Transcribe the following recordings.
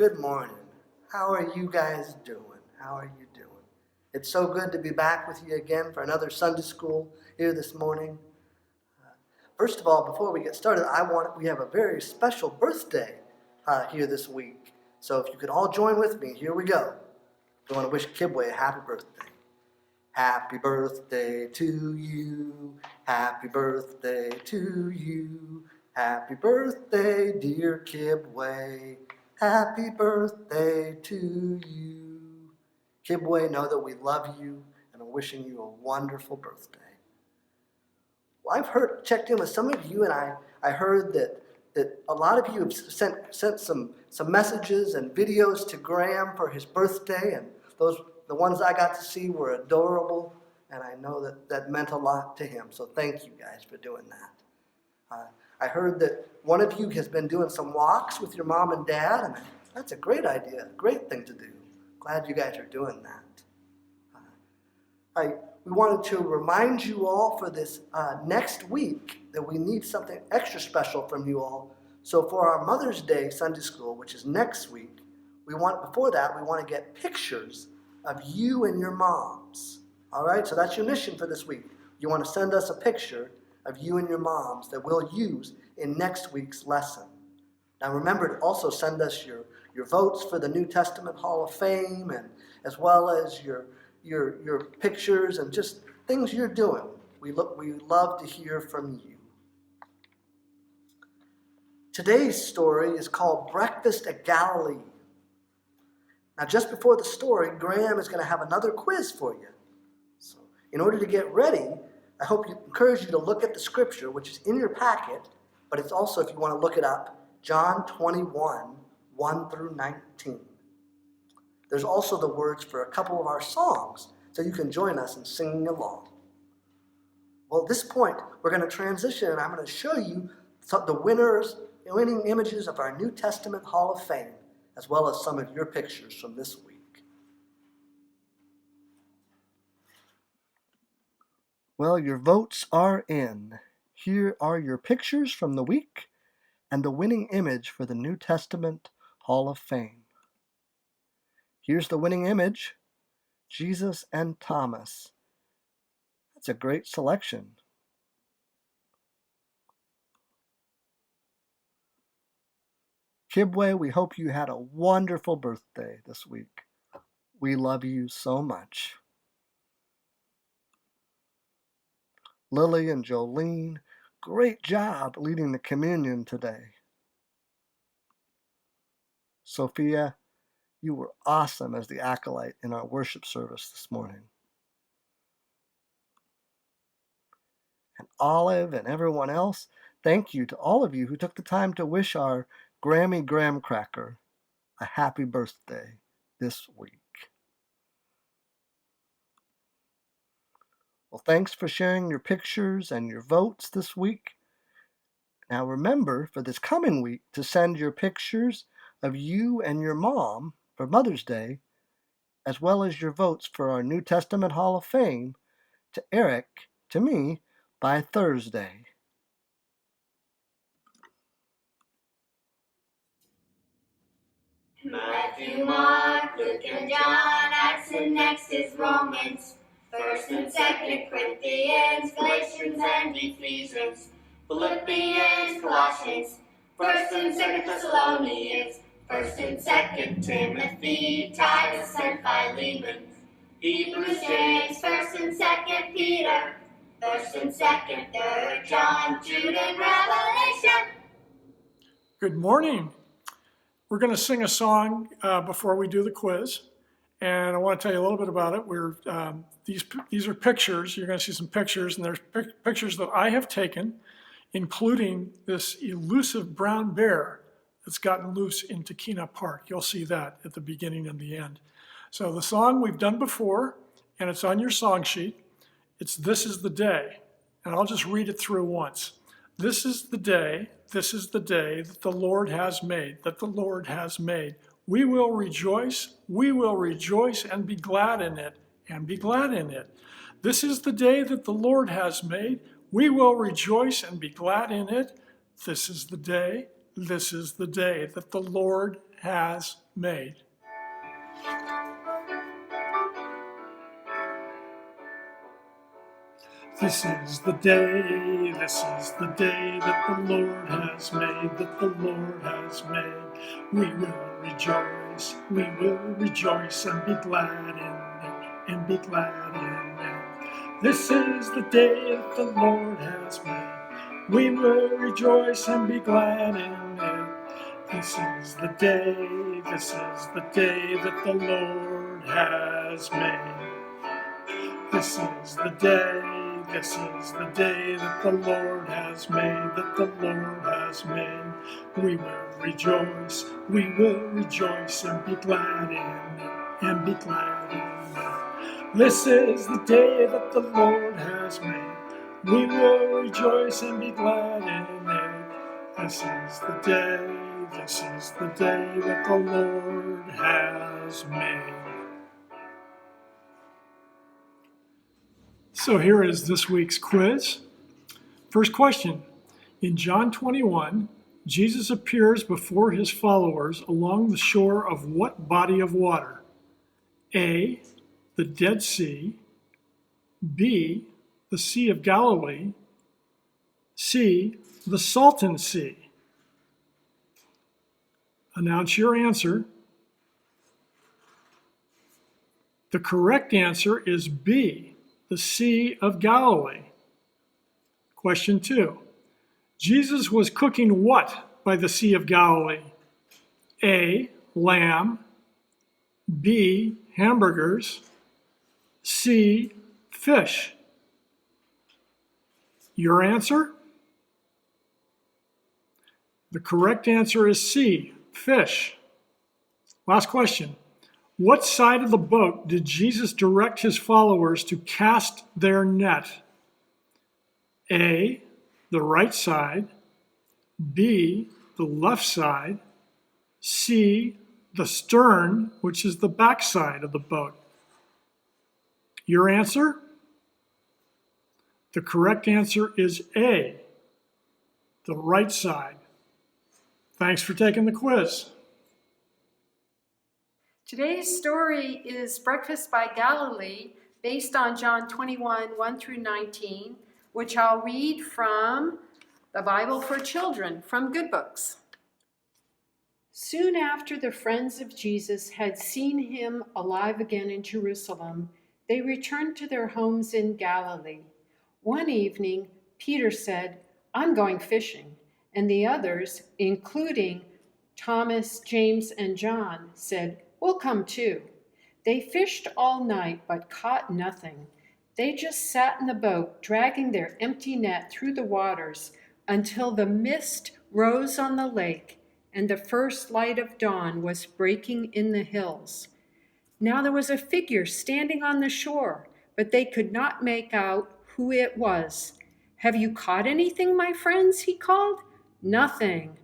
good morning. How are you guys doing? How are you doing? It's so good to be back with you again for another Sunday school here this morning. First of all, before we get started, we have a very special birthday here this week. So if you could all join with me, here we go. We want to wish Kibwe a happy birthday. Happy birthday to you. Happy birthday to you. Happy birthday, dear Kibwe. Happy birthday to you. Kibwe, know that we love you and are wishing you a wonderful birthday. Well, I've checked in with some of you, and I heard that a lot of you have sent some messages and videos to Graham for his birthday, and the ones I got to see were adorable, and I know that meant a lot to him. So thank you guys for doing that. I heard that one of you has been doing some walks with your mom and dad, and that's a great idea, a great thing to do. Glad you guys are doing that. We wanted to remind you all for this next week that we need something extra special from you all. So for our Mother's Day Sunday School, which is next week, before that we want to get pictures of you and your moms. All right, so that's your mission for this week. You want to send us a picture of you and your moms that we'll use in next week's lesson. Now remember to also send us your votes for the New Testament Hall of Fame, and as well as your pictures and just things you're doing. We love to hear from you. Today's story is called Breakfast at Galilee. Now just before the story, Graham is going to have another quiz for you. So in order to get ready, I encourage you to look at the scripture, which is in your packet, but it's also, if you want to look it up, John 21, 1 through 19. There's also the words for a couple of our songs, so you can join us in singing along. Well, at this point, we're going to transition, and I'm going to show you the winning images of our New Testament Hall of Fame, as well as some of your pictures from this week. Well, your votes are in. Here are your pictures from the week and the winning image for the New Testament Hall of Fame. Here's the winning image, Jesus and Thomas. That's a great selection. Kibwe, we hope you had a wonderful birthday this week. We love you so much. Lily and Jolene, great job leading the communion today. Sophia, you were awesome as the acolyte in our worship service this morning. And Olive and everyone else, thank you to all of you who took the time to wish our Grammy Graham Cracker a happy birthday this week. Well, thanks for sharing your pictures and your votes this week. Now remember, for this coming week, to send your pictures of you and your mom for Mother's Day, as well as your votes for our New Testament Hall of Fame, to Eric, to me, by Thursday. Matthew, Mark, Luke, and John, Acts, and next is Romans, 1st and 2nd Corinthians, Galatians, and Ephesians, Philippians, Colossians, 1st and 2nd Thessalonians, 1st and 2nd Timothy, Titus, and Philemon, Hebrews, James, 1st and 2nd Peter, 1st and 2nd, 3rd John, Jude, and Revelation. Good morning. We're going to sing a song before we do the quiz, and I want to tell you a little bit about it. These are pictures. You're going to see some pictures, and there's pictures that I have taken, including this elusive brown bear that's gotten loose in Takina Park. You'll see that at the beginning and the end. So the song we've done before, and it's on your song sheet. It's This Is the Day, and I'll just read it through once. This is the day that the Lord has made, that the Lord has made. We will rejoice and be glad in it, and be glad in it. This is the day that the Lord has made. We will rejoice and be glad in it. This is the day that the Lord has made. This is the day that the Lord has made, that the Lord has made. We will rejoice and be glad in it, and be glad in it. This is the day that the Lord has made. We will rejoice and be glad in it. This is the day that the Lord has made. This is the day that the Lord has made, that the Lord has made. We will rejoice and be glad in it, and be glad in it. This is the day that the Lord has made. We will rejoice and be glad in it. This is the day that the Lord has made. So here is this week's quiz. First question. In John 21, Jesus appears before his followers along the shore of what body of water? A, the Dead Sea, B, the Sea of Galilee, C, the Salton Sea. Announce your answer. The correct answer is B, the Sea of Galilee. Question 2. Jesus was cooking what by the Sea of Galilee? A, lamb, B, hamburgers, C, fish. Your answer? The correct answer is C, fish. Last question. What side of the boat did Jesus direct his followers to cast their net? A, the right side, B, the left side, C, the stern, which is the back side of the boat. Your answer? The correct answer is A, the right side. Thanks for taking the quiz. Today's story is Breakfast by Galilee, based on John 21, 1 through 19, which I'll read from the Bible for Children from Good Books. Soon after the friends of Jesus had seen him alive again in Jerusalem, they returned to their homes in Galilee. One evening, Peter said, "I'm going fishing," and the others, including Thomas, James, and John, said, "We'll come too." They fished all night but caught nothing. They just sat in the boat, dragging their empty net through the waters until the mist rose on the lake and the first light of dawn was breaking in the hills. Now there was a figure standing on the shore, but they could not make out who it was. "Have you caught anything, my friends?" he called. "Nothing."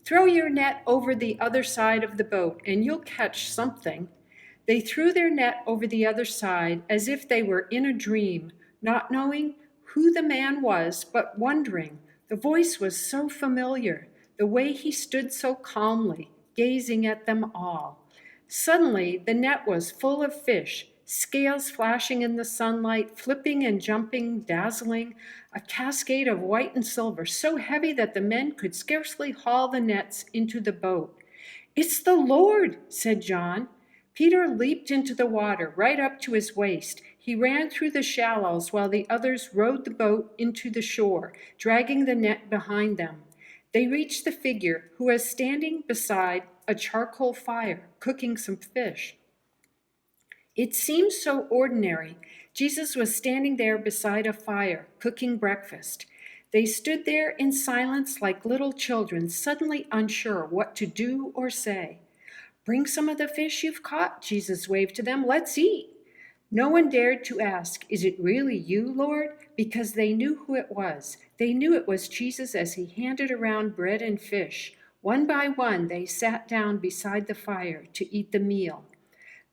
"Throw your net over the other side of the boat and you'll catch something." They threw their net over the other side as if they were in a dream, not knowing who the man was, but wondering. The voice was so familiar, the way he stood so calmly, gazing at them all. Suddenly, the net was full of fish, scales flashing in the sunlight, flipping and jumping, dazzling, a cascade of white and silver, so heavy that the men could scarcely haul the nets into the boat. "It's the Lord," said John. Peter leaped into the water, right up to his waist. He ran through the shallows while the others rowed the boat into the shore, dragging the net behind them. They reached the figure, who was standing beside a charcoal fire, cooking some fish. It seemed so ordinary. Jesus was standing there beside a fire, cooking breakfast. They stood there in silence like little children, suddenly unsure what to do or say. "Bring some of the fish you've caught," Jesus waved to them. "Let's eat." No one dared to ask, "Is it really you, Lord?" because they knew who it was. They knew it was Jesus as he handed around bread and fish. One by one, they sat down beside the fire to eat the meal.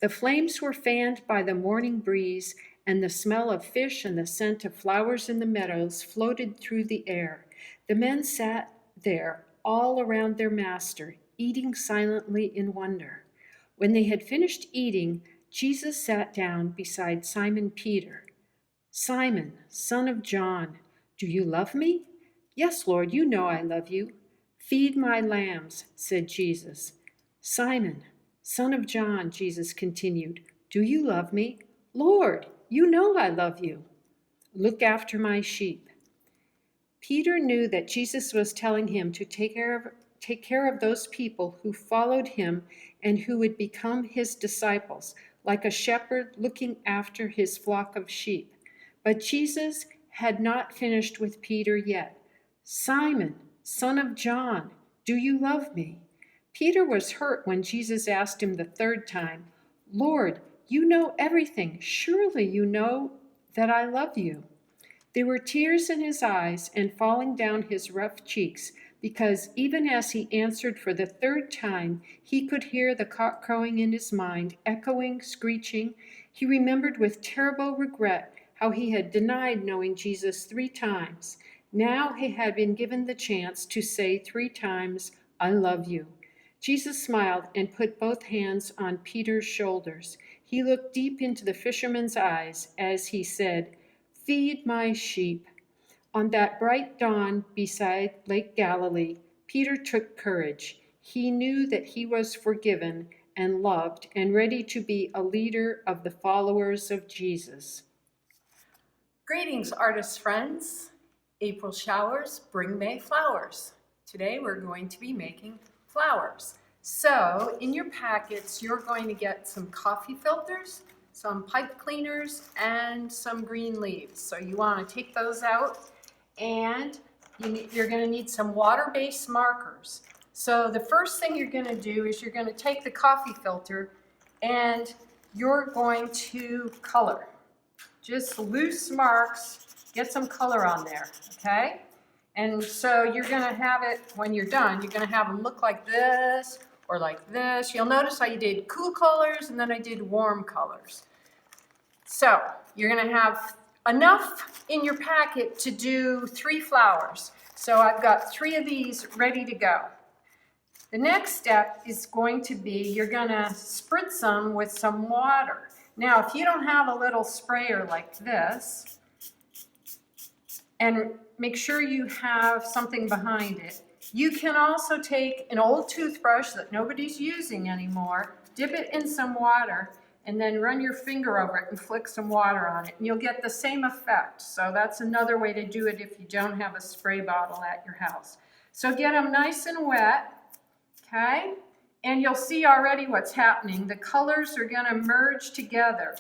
The flames were fanned by the morning breeze, and the smell of fish and the scent of flowers in the meadows floated through the air. The men sat there, all around their master, eating silently in wonder. When they had finished eating, Jesus sat down beside Simon Peter. "Simon, son of John, do you love me?" "Yes, Lord, you know I love you." "Feed my lambs," said Jesus. "Simon, son of John," Jesus continued, "do you love me?" "Lord, you know I love you." "Look after my sheep." Peter knew that Jesus was telling him to take care of those people who followed him and who would become his disciples, like a shepherd looking after his flock of sheep. But Jesus had not finished with Peter yet. "Simon, son of John, do you love me?" Peter was hurt when Jesus asked him the third time, "Lord, you know everything. Surely you know that I love you." There were tears in his eyes and falling down his rough cheeks, because even as he answered for the third time, he could hear the cock crowing in his mind, echoing, screeching. He remembered with terrible regret how he had denied knowing Jesus 3 times. Now he had been given the chance to say 3 times, "I love you." Jesus smiled and put both hands on Peter's shoulders. He looked deep into the fisherman's eyes as he said, "Feed my sheep." On that bright dawn beside Lake Galilee, Peter took courage. He knew that he was forgiven and loved and ready to be a leader of the followers of Jesus. Greetings, artist friends. April showers bring May flowers. Today we're going to be making flowers. So in your packets, you're going to get some coffee filters, some pipe cleaners, and some green leaves. So you want to take those out, and you're going to need some water-based markers. So the first thing you're going to do is you're going to take the coffee filter and you're going to color. Just loose marks, get some color on there, okay? And so you're gonna have it, when you're done, you're gonna have them look like this or like this. You'll notice I did cool colors and then I did warm colors. So you're gonna have enough in your packet to do 3 flowers. So I've got 3 of these ready to go. The next step is going to be, you're gonna spritz them with some water. Now, if you don't have a little sprayer like this, and make sure you have something behind it, you can also take an old toothbrush that nobody's using anymore, dip it in some water, and then run your finger over it and flick some water on it, and you'll get the same effect. So that's another way to do it if you don't have a spray bottle at your house. So get them nice and wet, okay? And you'll see already what's happening. The colors are going to merge together.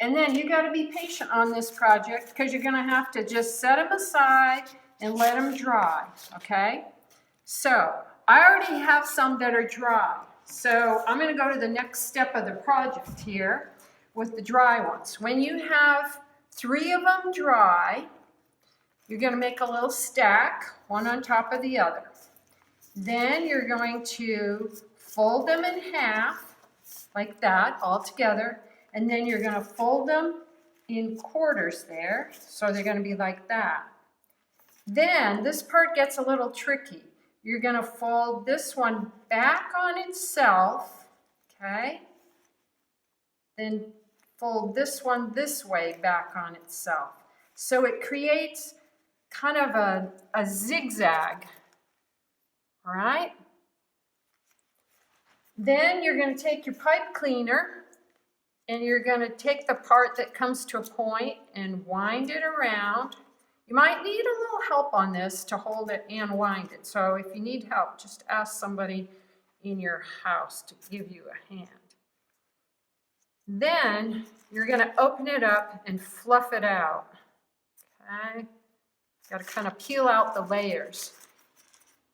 And then you got to be patient on this project because you're going to have to just set them aside and let them dry, okay? So I already have some that are dry. So I'm going to go to the next step of the project here with the dry ones. When you have 3 of them dry, you're going to make a little stack, one on top of the other. Then you're going to fold them in half, like that, all together. And then you're going to fold them in quarters there, so they're going to be like that. Then this part gets a little tricky. You're going to fold this one back on itself, okay? Then fold this one this way back on itself. So it creates kind of a zigzag. All right? Then you're going to take your pipe cleaner and you're going to take the part that comes to a point and wind it around. You might need a little help on this to hold it and wind it. So if you need help, just ask somebody in your house to give you a hand. Then you're going to open it up and fluff it out. Okay? Got to kind of peel out the layers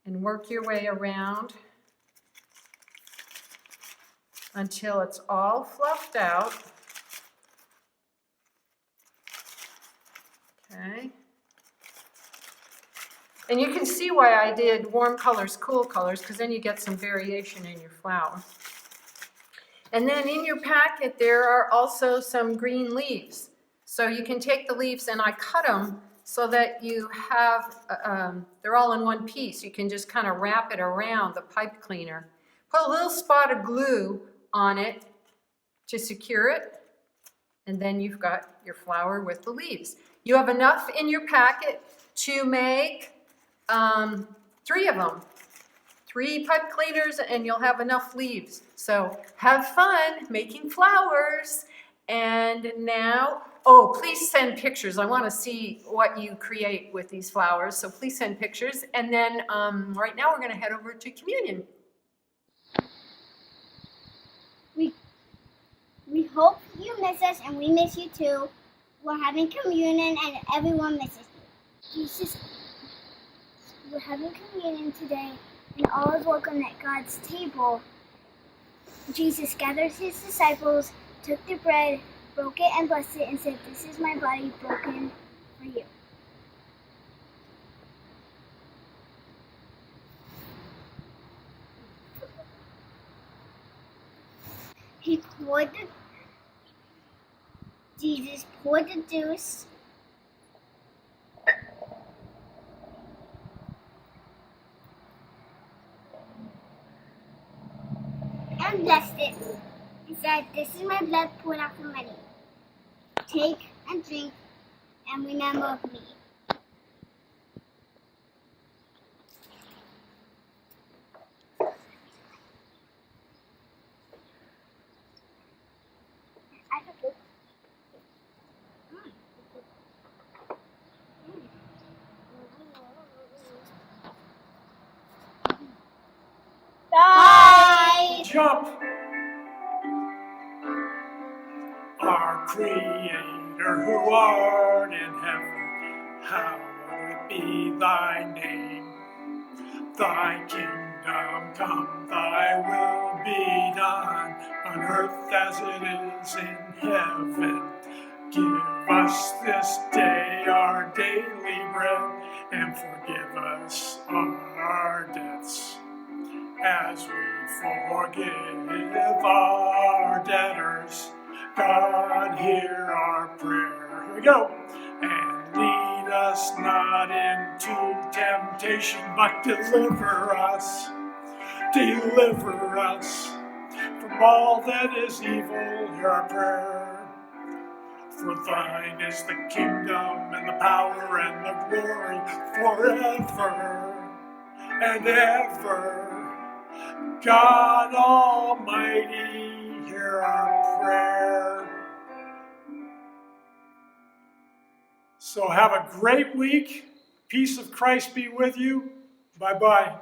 and work your way around until it's all fluffed out. Okay. And you can see why I did warm colors, cool colors, because then you get some variation in your flower. And then in your packet there are also some green leaves. So you can take the leaves, and I cut them so that you have, they're all in one piece. You can just kind of wrap it around the pipe cleaner. Put a little spot of glue on it to secure it, and then you've got your flower with the leaves. You have enough in your packet to make 3 of them. 3 pipe cleaners, and you'll have enough leaves. So have fun making flowers. And now, oh, please send pictures. I want to see what you create with these flowers. So please send pictures. And then right now we're going to head over to communion. We hope you miss us, and we miss you too. We're having communion, and everyone misses you. Jesus, we're having communion today, and all is welcome at God's table. Jesus gathered his disciples, took the bread, broke it and blessed it, and said, "This is my body broken for you." Jesus poured the juice and blessed it. He said, "This is my blood poured out for many. Take and drink and remember of me." Bye. Jump! Our Creator who art in heaven, hallowed be thy name. Thy kingdom come, thy will be done, on earth as it is in heaven. Give us this day our daily bread, and forgive us our debts, as we forgive our debtors. God, hear our prayer. Here we go. And lead us not into temptation, but deliver us from all that is evil. Hear our prayer. For thine is the kingdom and the power and the glory forever and ever. God Almighty, hear our prayer. So have a great week. Peace of Christ be with you. Bye-bye.